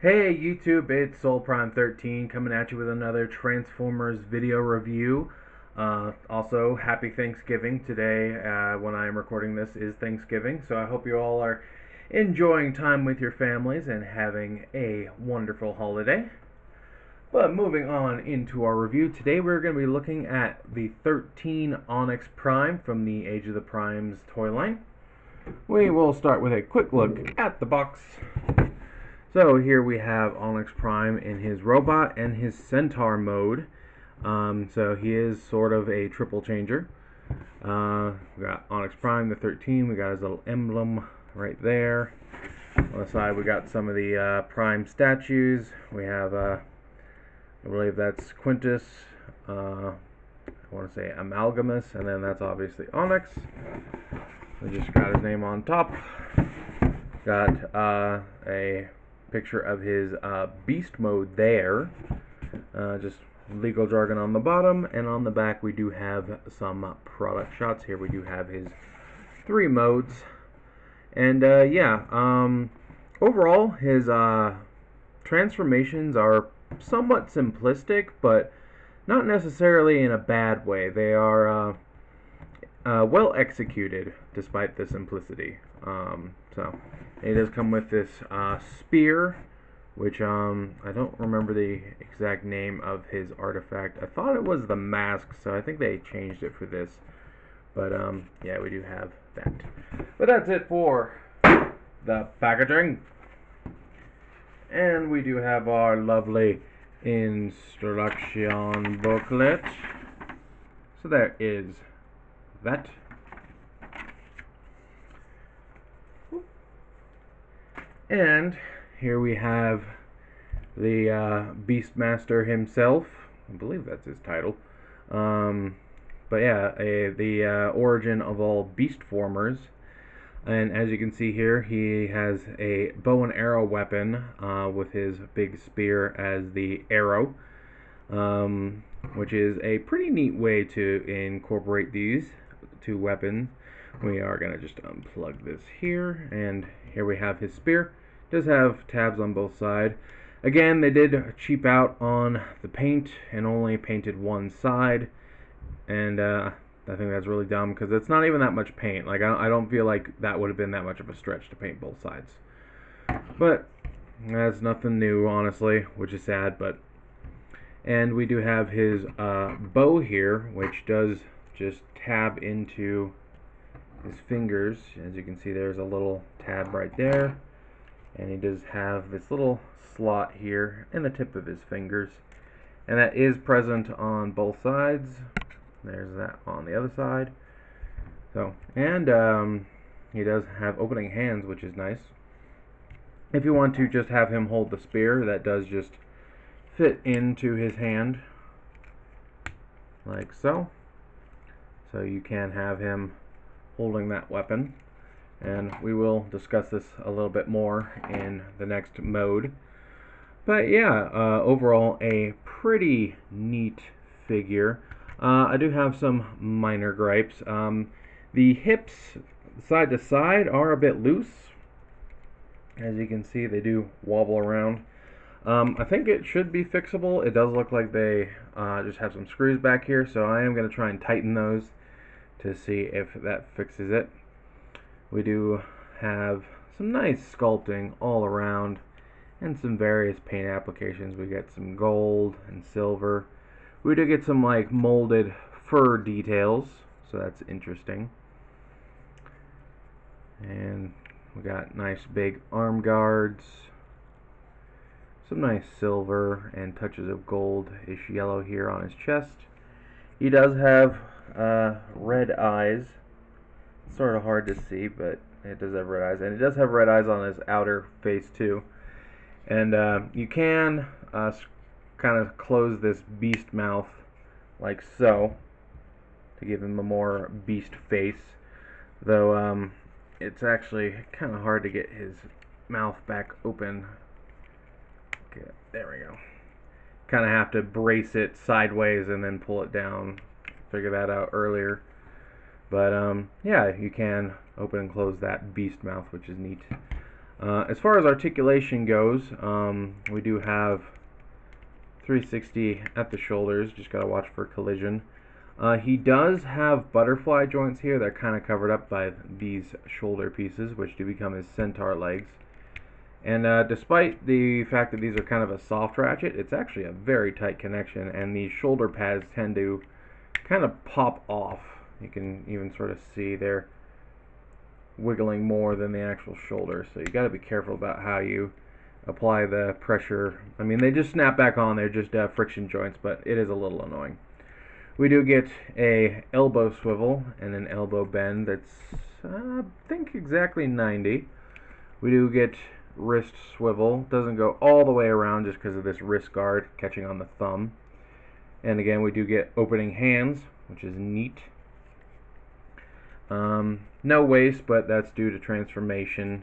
Hey YouTube, it's SoulPrime13 coming at you with another Transformers video review. Also, happy Thanksgiving. Today, when I am recording this, is Thanksgiving, so I hope you all are enjoying time with your families and having a wonderful holiday. But moving on into our review, today we're going to be looking at the 13 Onyx Prime from the Age of the Primes toy line. We will start with a quick look at the box. So here we have Onyx Prime in his robot and his centaur mode. So he is sort of a triple changer. We got Onyx Prime, the 13. We got his little emblem right there. On the side, we got some of the Prime statues. We have, I believe that's Quintus. I want to say Amalgamus, and then that's obviously Onyx. We just got his name on top. Got a picture of his beast mode there, just legal jargon on the bottom, and on the back we do have some product shots. Here we do have his 3 modes, and overall his transformations are somewhat simplistic, but not necessarily in a bad way. They are well executed despite the simplicity. So it does come with this spear, which I don't remember the exact name of his artifact. I thought it was the mask, so I think they changed it for this. But yeah, we do have that. But that's it for the packaging. And we do have our lovely instruction booklet. So there is that. And here we have the Beastmaster himself. I believe that's his title. But yeah, the origin of all beast formers. And as you can see here, he has a bow and arrow weapon with his big spear as the arrow, which is a pretty neat way to incorporate these 2 weapons. We are going to just unplug this here, and here we have his spear. It does have tabs on both sides. Again, they did cheap out on the paint and only painted one side, and I think that's really dumb because it's not even that much paint. Like, I don't feel like that would have been that much of a stretch to paint both sides. But that's nothing new, honestly, which is sad. And we do have his bow here, which does just tab into his fingers. As you can see, there's a little tab right there, and he does have this little slot here in the tip of his fingers, and that is present on both sides. There's that on the other side. So, and he does have opening hands, which is nice. If you want to just have him hold the spear, that does just fit into his hand like so. So you can have him holding that weapon, and we will discuss this a little bit more in the next mode. But yeah, overall a pretty neat figure. I do have some minor gripes. The hips side to side are a bit loose. As you can see, they do wobble around. I think it should be fixable. It does look like they just have some screws back here, so I am going to try and tighten those to see if that fixes it. We do have some nice sculpting all around and some various paint applications. We get some gold and silver. We do get some like molded fur details, so that's interesting. And we got nice big arm guards, some nice silver and touches of goldish yellow here on his chest. He does have red eyes. It's sort of hard to see, but it does have red eyes, and it does have red eyes on his outer face too. And you can kind of close this beast mouth like so to give him a more beast face, though it's actually kind of hard to get his mouth back open. Okay, there we go. Kind of have to brace it sideways and then pull it down. Figure that out earlier. But yeah, you can open and close that beast mouth, which is neat. As far as articulation goes, we do have 360 at the shoulders, just gotta watch for collision. He does have butterfly joints here that are kind of covered up by these shoulder pieces, which do become his centaur legs. And despite the fact that these are kind of a soft ratchet, it's actually a very tight connection, and these shoulder pads tend to kind of pop off. You can even sort of see they're wiggling more than the actual shoulder, so you got to be careful about how you apply the pressure. I mean, they just snap back on, they're just friction joints, but it is a little annoying. We do get a elbow swivel and an elbow bend that's I think exactly 90. We do get wrist swivel, doesn't go all the way around just because of this wrist guard catching on the thumb. And again, we do get opening hands, which is neat. No waist, but that's due to transformation.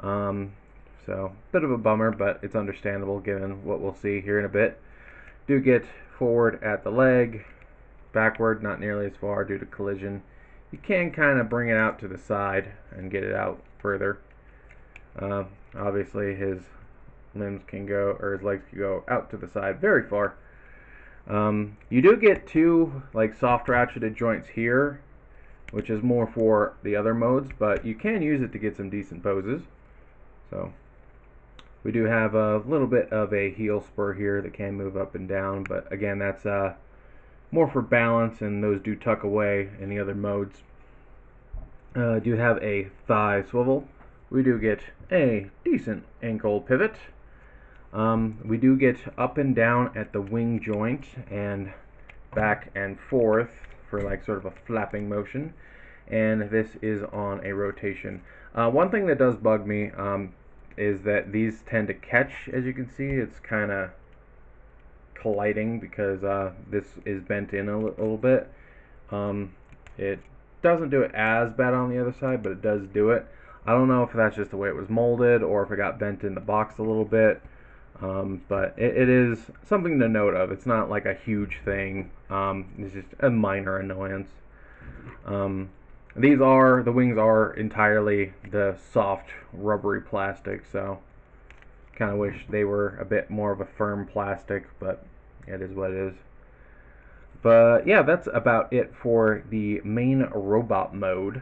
So, bit of a bummer, but it's understandable given what we'll see here in a bit. Do get forward at the leg, backward, not nearly as far due to collision. You can kind of bring it out to the side and get it out further. Obviously, his limbs can go, or his legs can go out to the side very far. You do get two like soft ratcheted joints here, which is more for the other modes, but you can use it to get some decent poses. So we do have a little bit of a heel spur here that can move up and down, but again, that's more for balance, and those do tuck away in the other modes. Do have a thigh swivel. We do get a decent ankle pivot. We do get up and down at the wing joint and back and forth for like sort of a flapping motion, and this is on a rotation. One thing that does bug me is that these tend to catch. As you can see, it's kind of colliding because this is bent in a little bit. It doesn't do it as bad on the other side, but it does do it. I don't know if that's just the way it was molded or if it got bent in the box a little bit, but it is something to note of. It's not like a huge thing. It's just a minor annoyance. The wings are entirely the soft rubbery plastic, so kind of wish they were a bit more of a firm plastic, but it is what it is. But yeah, that's about it for the main robot mode.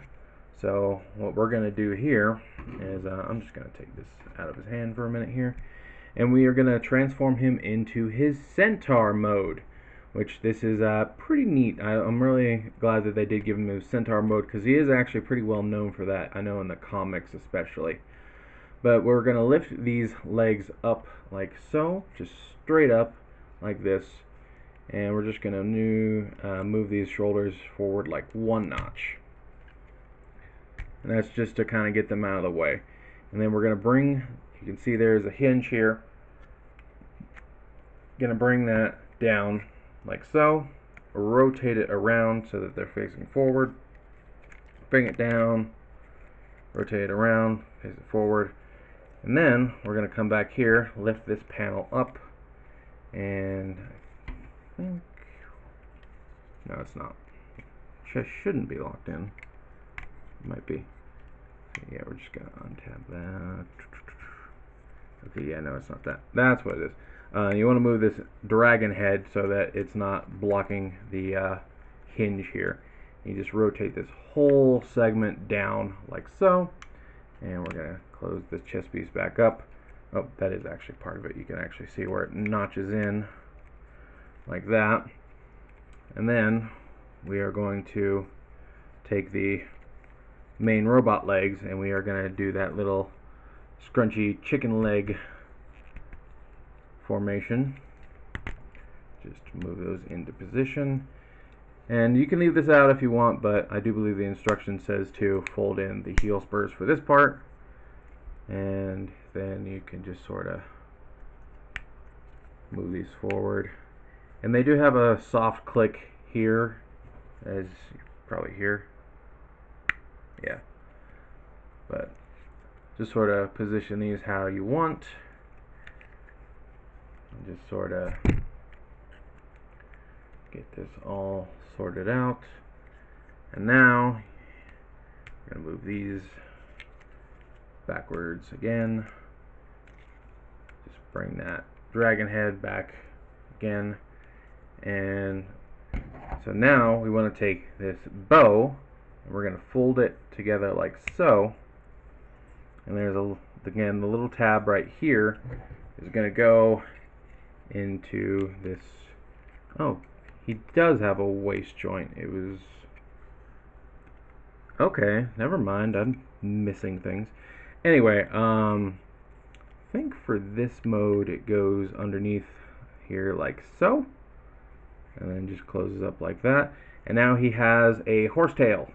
So what we're going to do here is I'm just going to take this out of his hand for a minute here, and we are going to transform him into his centaur mode, which this is pretty neat. I'm really glad that they did give him his centaur mode, because he is actually pretty well known for that, I know, in the comics especially. But we're going to lift these legs up like so, just straight up like this, and we're just going to move these shoulders forward like 1 notch. And that's just to kind of get them out of the way. And then we're going to bring, you can see there's a hinge here, going to bring that down like so, rotate it around so that they're facing forward, bring it down, rotate it around, face it forward, and then we're going to come back here, lift this panel up, and I think, no, it's not, just shouldn't be locked in, it might be. Yeah, we're just going to untab that. Okay, yeah, no, it's not that. That's what it is. You want to move this dragon head so that it's not blocking the hinge here. You just rotate this whole segment down like so. And we're going to close this chest piece back up. Oh, that is actually part of it. You can actually see where it notches in like that. And then we are going to take the main robot legs, and we are going to do that little scrunchy chicken leg formation. Just move those into position, and you can leave this out if you want, but I do believe the instruction says to fold in the heel spurs for this part, and then you can just sort of move these forward. And they do have a soft click here, as you probably hear. Yeah, but just sort of position these how you want, and just sort of get this all sorted out. And now I'm going to move these backwards again. Just bring that dragon head back again. And so now we want to take this bow and we're going to fold it together like so. And there's again the little tab right here is going to go into this. Oh, he does have a waist joint. It was okay, never mind, I'm missing things. Anyway, I think for this mode it goes underneath here like so, and then just closes up like that. And now he has a horsetail,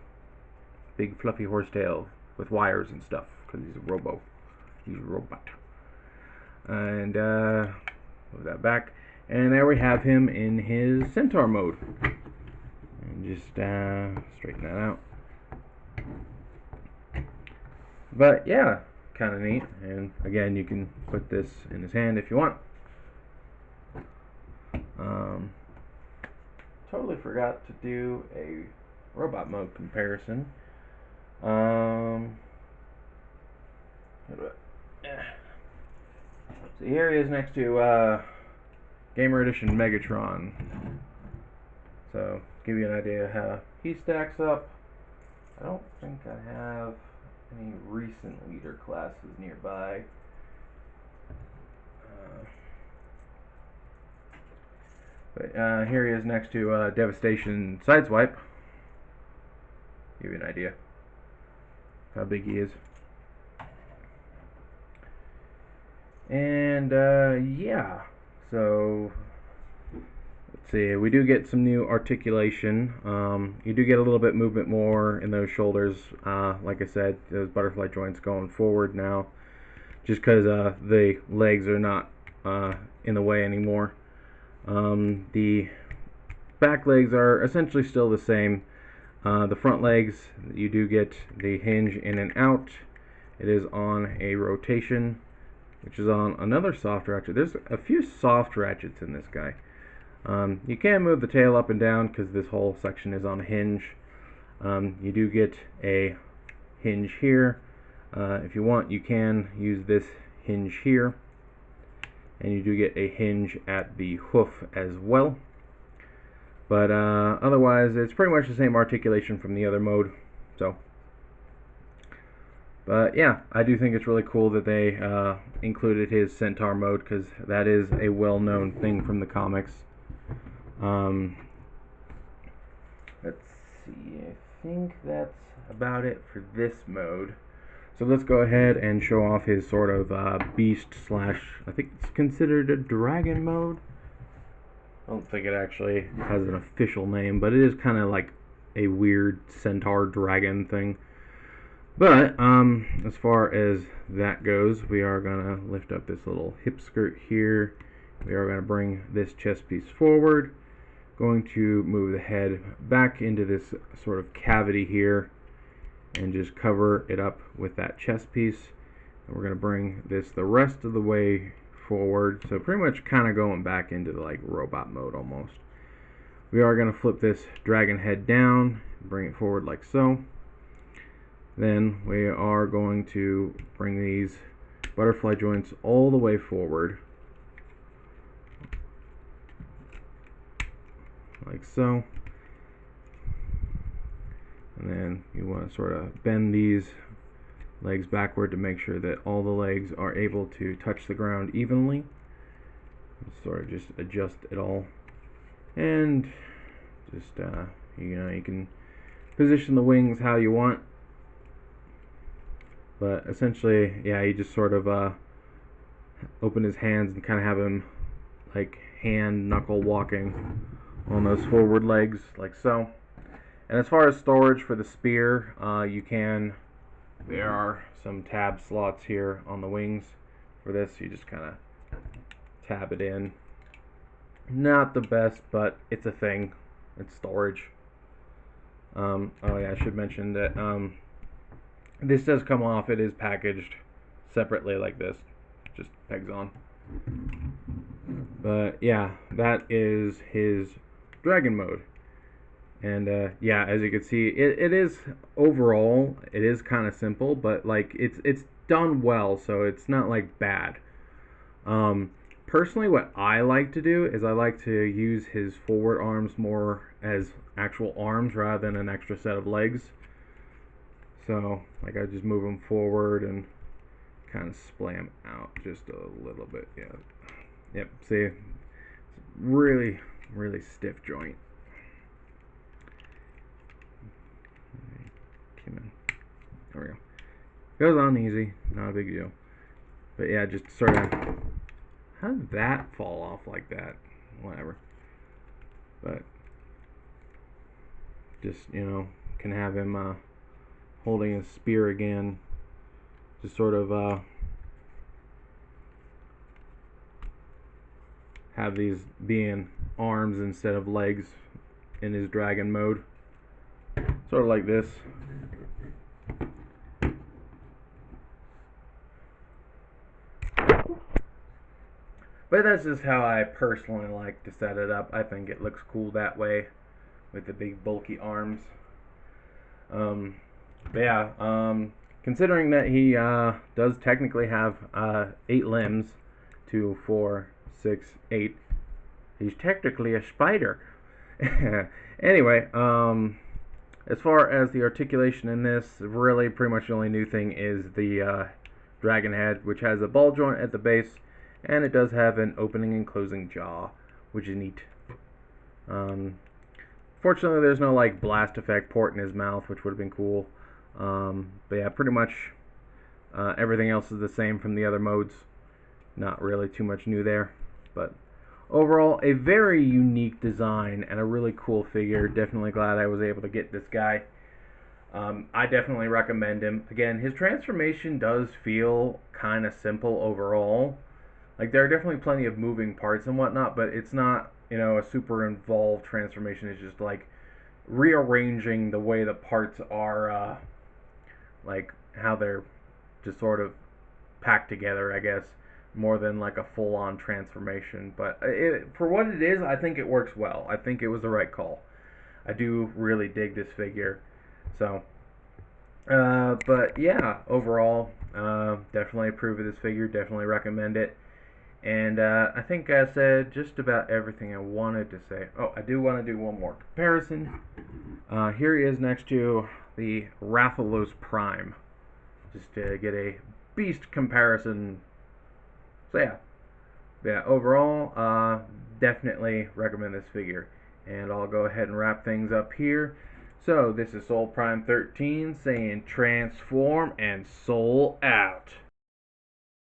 big fluffy horsetail with wires and stuff, because he's a robot. And move that back, and there we have him in his centaur mode. And just straighten that out. But yeah, kind of neat. And again, you can put this in his hand if you want. Totally forgot to do a robot mode comparison. So here he is next to Gamer Edition Megatron. So give you an idea how he stacks up. I don't think I have any recent leader classes nearby. But here he is next to Devastation Sideswipe. Give you an idea how big he is. And yeah, so let's see, we do get some new articulation. You do get a little bit movement more in those shoulders. Like I said, those butterfly joints going forward now, just because the legs are not in the way anymore. The back legs are essentially still the same. The front legs, you do get the hinge in and out. It is on a rotation, which is on another soft ratchet. There's a few soft ratchets in this guy. You can move the tail up and down because this whole section is on a hinge. You do get a hinge here. If you want, you can use this hinge here. And you do get a hinge at the hoof as well. But otherwise, it's pretty much the same articulation from the other mode. So, but yeah, I do think it's really cool that they included his centaur mode, because that is a well-known thing from the comics. Let's see, I think that's about it for this mode. So let's go ahead and show off his sort of beast slash, I think it's considered a dragon mode. I don't think it actually has an official name, but it is kind of like a weird centaur dragon thing. But as far as that goes, we are going to lift up this little hip skirt here. We are going to bring this chest piece forward. Going to move the head back into this sort of cavity here and just cover it up with that chest piece. And we're going to bring this the rest of the way forward, so pretty much kind of going back into the like robot mode almost. We are going to flip this dragon head down, bring it forward like so. Then we are going to bring these butterfly joints all the way forward like so. And then you want to sort of bend these legs backward to make sure that all the legs are able to touch the ground evenly. Sort of just adjust it all, and just you know, you can position the wings how you want, but essentially, yeah, you just sort of open his hands and kind of have him like hand knuckle walking on those forward legs like so. And as far as storage for the spear, there are some tab slots here on the wings for this. You just kind of tab it in. Not the best, but it's a thing. It's storage. Oh yeah, I should mention that this does come off. It is packaged separately like this. Just pegs on. But yeah, that is his dragon mode. And yeah, as you can see, it is overall, it is kind of simple, but like it's done well, so it's not like bad. Personally, what I like to do is I like to use his forward arms more as actual arms rather than an extra set of legs. So, like, I just move them forward and kind of splay them out just a little bit. Yeah. Yep. See, really, really stiff joint. Came in. There we go. Goes on easy, not a big deal. But yeah, just sort of. How did that fall off like that? Whatever. But just, you know, can have him holding his spear again. Just sort of have these being arms instead of legs in his dragon mode. Sort of like this. But that's just how I personally like to set it up. I think it looks cool that way with the big bulky arms. But yeah, considering that he does technically have 8 limbs, 2, 4, 6, 8, he's technically a spider. Anyway, as far as the articulation in this, really pretty much the only new thing is the dragon head, which has a ball joint at the base, and it does have an opening and closing jaw, which is neat. Fortunately, there's no like blast effect port in his mouth, which would have been cool. But yeah, pretty much everything else is the same from the other modes. Not really too much new there, but overall a very unique design and a really cool figure. Definitely glad I was able to get this guy. I definitely recommend him. Again, his transformation does feel kind of simple overall. Like, there are definitely plenty of moving parts and whatnot, but it's not, you know, a super involved transformation. It's just like rearranging the way the parts are, like how they're just sort of packed together, I guess, more than like a full-on transformation. But for what it is, I think it works well. I think it was the right call. I do really dig this figure. So, but yeah, overall, definitely approve of this figure. Definitely recommend it. And I think I said just about everything I wanted to say. Oh, I do want to do one more comparison. Here he is next to the Rathalos Prime. Just to get a beast comparison. So yeah, overall, definitely recommend this figure. And I'll go ahead and wrap things up here. So this is Soul Prime 13 saying transform and soul out.